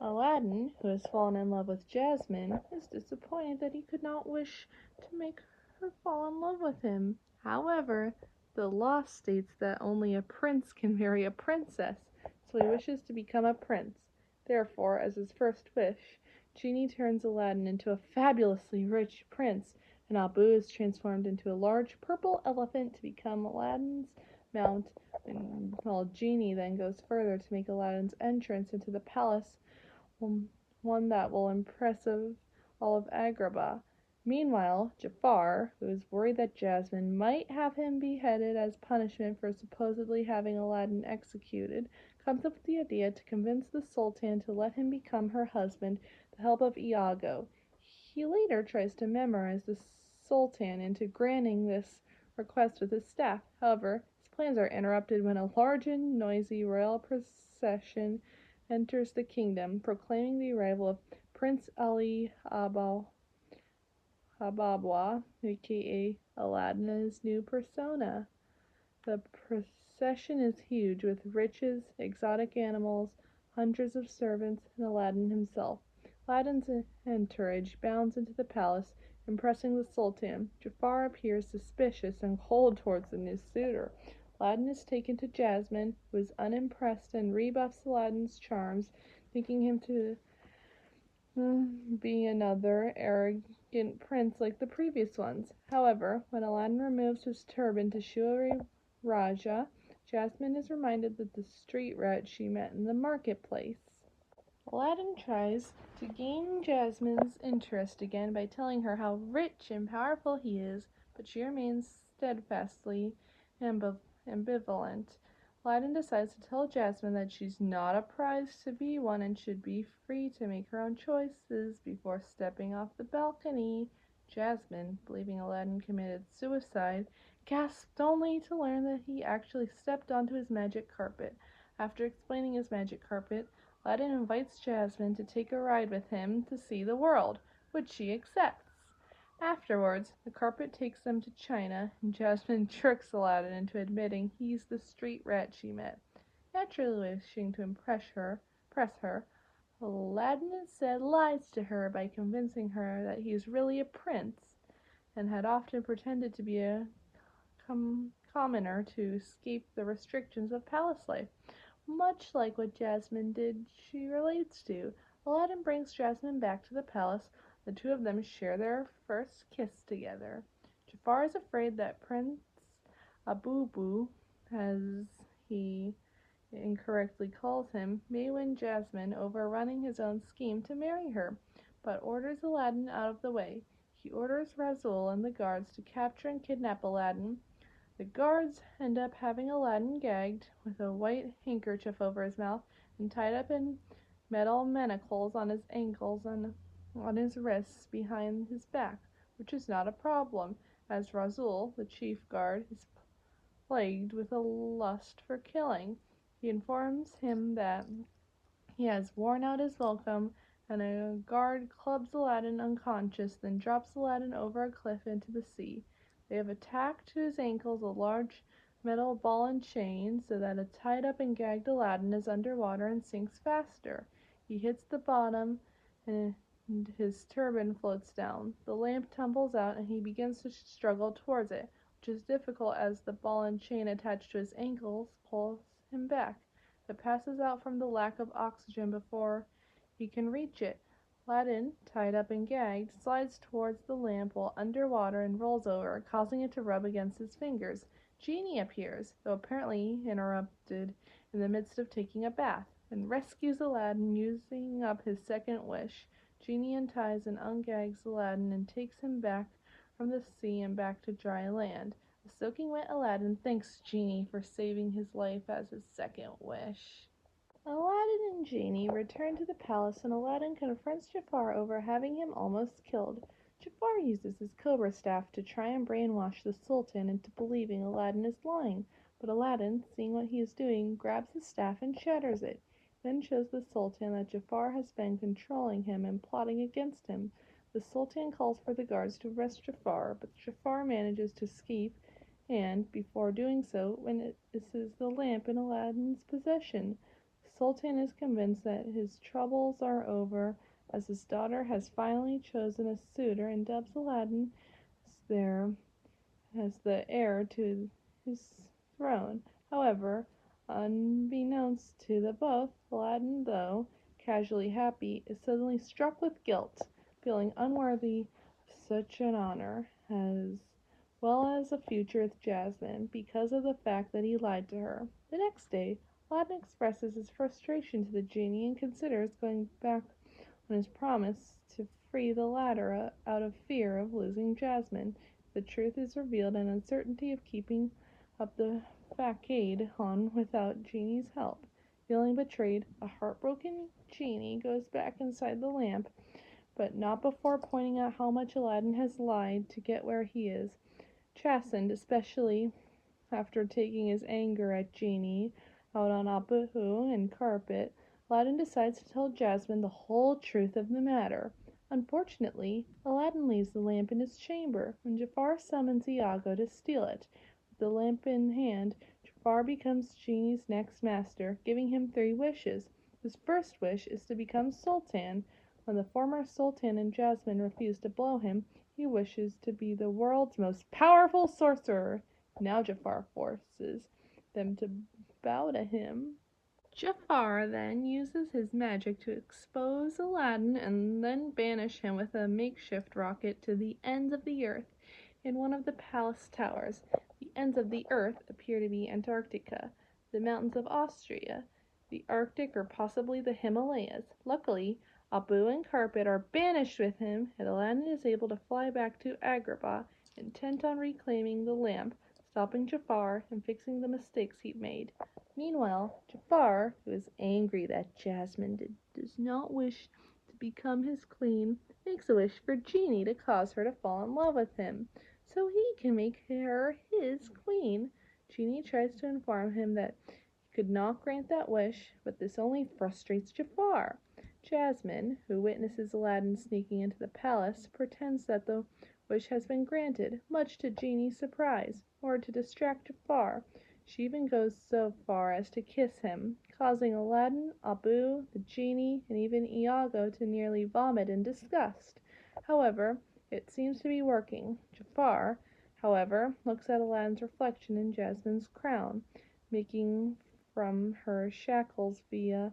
Aladdin, who has fallen in love with Jasmine, is disappointed that he could not wish to make her fall in love with him. However, the law states that only a prince can marry a princess, so he wishes to become a prince. Therefore, as his first wish, Genie turns Aladdin into a fabulously rich prince, and Abu is transformed into a large purple elephant to become Aladdin's mount, and while Genie then goes further to make Aladdin's entrance into the palace one that will impress all of Agrabah. Meanwhile, Jafar, who is worried that Jasmine might have him beheaded as punishment for supposedly having Aladdin executed, comes up with the idea to convince the Sultan to let him become her husband with the help of Iago. He later tries to memorize the Sultan into granting this request with his staff. However, his plans are interrupted when a large and noisy royal procession enters the kingdom, proclaiming the arrival of Prince Ali Hababwa, aka Aladdin, and his new persona. The procession is huge, with riches, exotic animals, hundreds of servants, and Aladdin himself. Aladdin's entourage bounds into the palace, impressing the Sultan. Jafar appears suspicious and cold towards the new suitor. Aladdin is taken to Jasmine, who is unimpressed and rebuffs Aladdin's charms, thinking him to be another arrogant prince like the previous ones. However, when Aladdin removes his turban to show a Raja, Jasmine is reminded that the street rat she met in the marketplace. Aladdin tries to gain Jasmine's interest again by telling her how rich and powerful he is, but she remains steadfastly ambivalent. Aladdin decides to tell Jasmine that she's not a prize to be won and should be free to make her own choices before stepping off the balcony. Jasmine, believing Aladdin committed suicide, gasped only to learn that he actually stepped onto his magic carpet. After explaining his magic carpet, Aladdin invites Jasmine to take a ride with him to see the world, which she accepts. Afterwards, the carpet takes them to China, and Jasmine tricks Aladdin into admitting he's the street rat she met. Naturally wishing to impress her, Aladdin instead lies to her by convincing her that he is really a prince, and had often pretended to be a commoner to escape the restrictions of palace life. Much like what Jasmine did, she relates to. Aladdin brings Jasmine back to the palace. The two of them share their first kiss together. Jafar is afraid that Prince Abubu, as he incorrectly calls him, may win Jasmine over running his own scheme to marry her, but orders Aladdin out of the way. He orders Rasul and the guards to capture and kidnap Aladdin. The guards end up having Aladdin gagged with a white handkerchief over his mouth and tied up in metal manacles on his ankles and on his wrists behind his back, which is not a problem, as Rasul, the chief guard, is plagued with a lust for killing. He informs him that he has worn out his welcome, and a guard clubs Aladdin unconscious, then drops Aladdin over a cliff into the sea. They have attached to his ankles a large metal ball and chain, so that a tied up and gagged Aladdin is underwater and sinks faster. He hits the bottom, and his turban floats down. The lamp tumbles out, and he begins to struggle towards it, which is difficult as the ball and chain attached to his ankles pulls him back. But passes out from the lack of oxygen before he can reach it. Aladdin, tied up and gagged, slides towards the lamp while underwater and rolls over, causing it to rub against his fingers. Genie appears, though apparently interrupted in the midst of taking a bath, and rescues Aladdin, using up his second wish. Genie unties and ungags Aladdin and takes him back from the sea and back to dry land. The soaking wet Aladdin thanks Genie for saving his life as his second wish. Aladdin and Genie return to the palace, and Aladdin confronts Jafar over having him almost killed. Jafar uses his cobra staff to try and brainwash the Sultan into believing Aladdin is lying, but Aladdin, seeing what he is doing, grabs the staff and shatters it. He then shows the Sultan that Jafar has been controlling him and plotting against him. The Sultan calls for the guards to arrest Jafar, but Jafar manages to escape and, before doing so, witnesses the lamp in Aladdin's possession. The Sultan is convinced that his troubles are over, as his daughter has finally chosen a suitor and dubs Aladdin as the heir to his throne. However, unbeknownst to the both, Aladdin, though casually happy, is suddenly struck with guilt, feeling unworthy of such an honor, as well as a future with Jasmine, because of the fact that he lied to her. The next day, Aladdin expresses his frustration to the genie and considers going back on his promise to free the latter out of fear of losing Jasmine. The truth is revealed, and uncertainty of keeping up the facade on without Genie's help. Feeling betrayed, a heartbroken Genie goes back inside the lamp, but not before pointing out how much Aladdin has lied to get where he is. Chastened, especially after taking his anger at Genie out on Abu and Carpet, Aladdin decides to tell Jasmine the whole truth of the matter. Unfortunately, Aladdin leaves the lamp in his chamber when Jafar summons Iago to steal it. With the lamp in hand, Jafar becomes Genie's next master, giving him 3 wishes. His first wish is to become Sultan. When the former Sultan and Jasmine refuse to blow him, he wishes to be the world's most powerful sorcerer. Now Jafar forces them to bow to him. Jafar then uses his magic to expose Aladdin and then banish him with a makeshift rocket to the ends of the earth in one of the palace towers. The ends of the earth appear to be Antarctica, the mountains of Austria, the Arctic, or possibly the Himalayas. Luckily, Abu and Carpet are banished with him, and Aladdin is able to fly back to Agrabah, intent on reclaiming the lamp, stopping Jafar, and fixing the mistakes he'd made. Meanwhile, Jafar, who is angry that Jasmine does not wish to become his queen, makes a wish for Genie to cause her to fall in love with him, so he can make her his queen. Genie tries to inform him that he could not grant that wish, but this only frustrates Jafar. Jasmine, who witnesses Aladdin sneaking into the palace, pretends that the wish has been granted, much to Genie's surprise, or to distract Jafar. She even goes so far as to kiss him, causing Aladdin, Abu, the Genie, and even Iago to nearly vomit in disgust. However, it seems to be working. Jafar, however, looks at Aladdin's reflection in Jasmine's crown, making from her shackles via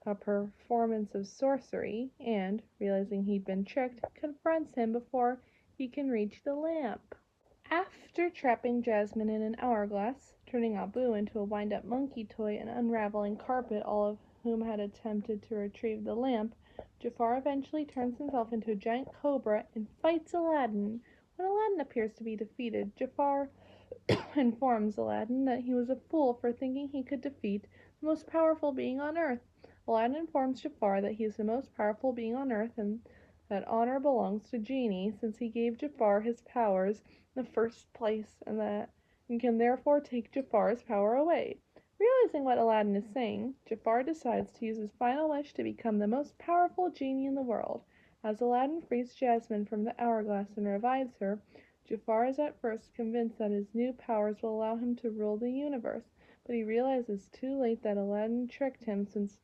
a performance of sorcery, and, realizing he'd been tricked, confronts him before he can reach the lamp. After trapping Jasmine in an hourglass, turning Abu into a wind-up monkey toy, and unraveling Carpet, all of whom had attempted to retrieve the lamp, Jafar eventually turns himself into a giant cobra and fights Aladdin. When Aladdin appears to be defeated, Jafar informs Aladdin that he was a fool for thinking he could defeat the most powerful being on earth. Aladdin informs Jafar that he is the most powerful being on earth and that honor belongs to Genie, since he gave Jafar his powers in the first place, and can therefore take Jafar's power away. Realizing what Aladdin is saying, Jafar decides to use his final wish to become the most powerful genie in the world. As Aladdin frees Jasmine from the hourglass and revives her, Jafar is at first convinced that his new powers will allow him to rule the universe, but he realizes too late that Aladdin tricked him, since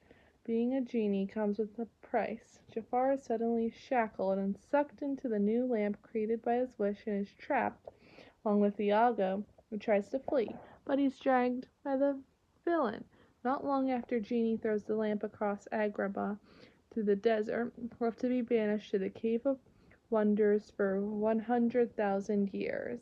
being a genie comes with a price. Jafar is suddenly shackled and sucked into the new lamp created by his wish and is trapped, along with Iago, who tries to flee, but he's dragged by the villain. Not long after Genie throws the lamp across Agrabah to the desert, left to be banished to the Cave of Wonders for 100,000 years.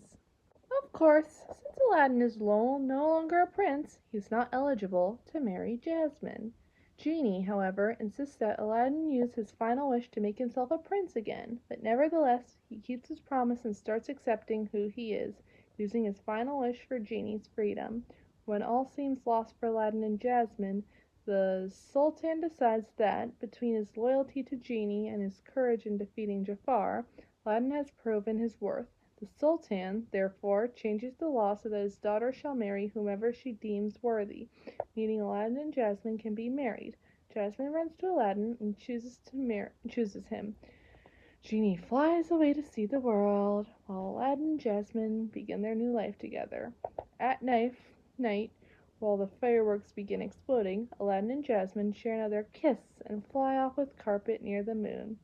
Of course, since Aladdin is no longer a prince, he's not eligible to marry Jasmine. Genie, however, insists that Aladdin use his final wish to make himself a prince again, but nevertheless, he keeps his promise and starts accepting who he is, using his final wish for Genie's freedom. When all seems lost for Aladdin and Jasmine, the Sultan decides that, between his loyalty to Genie and his courage in defeating Jafar, Aladdin has proven his worth. The Sultan, therefore, changes the law so that his daughter shall marry whomever she deems worthy, meaning Aladdin and Jasmine can be married. Jasmine runs to Aladdin and chooses him. Genie flies away to see the world, while Aladdin and Jasmine begin their new life together. At night, While the fireworks begin exploding, Aladdin and Jasmine share another kiss and fly off with Carpet near the moon.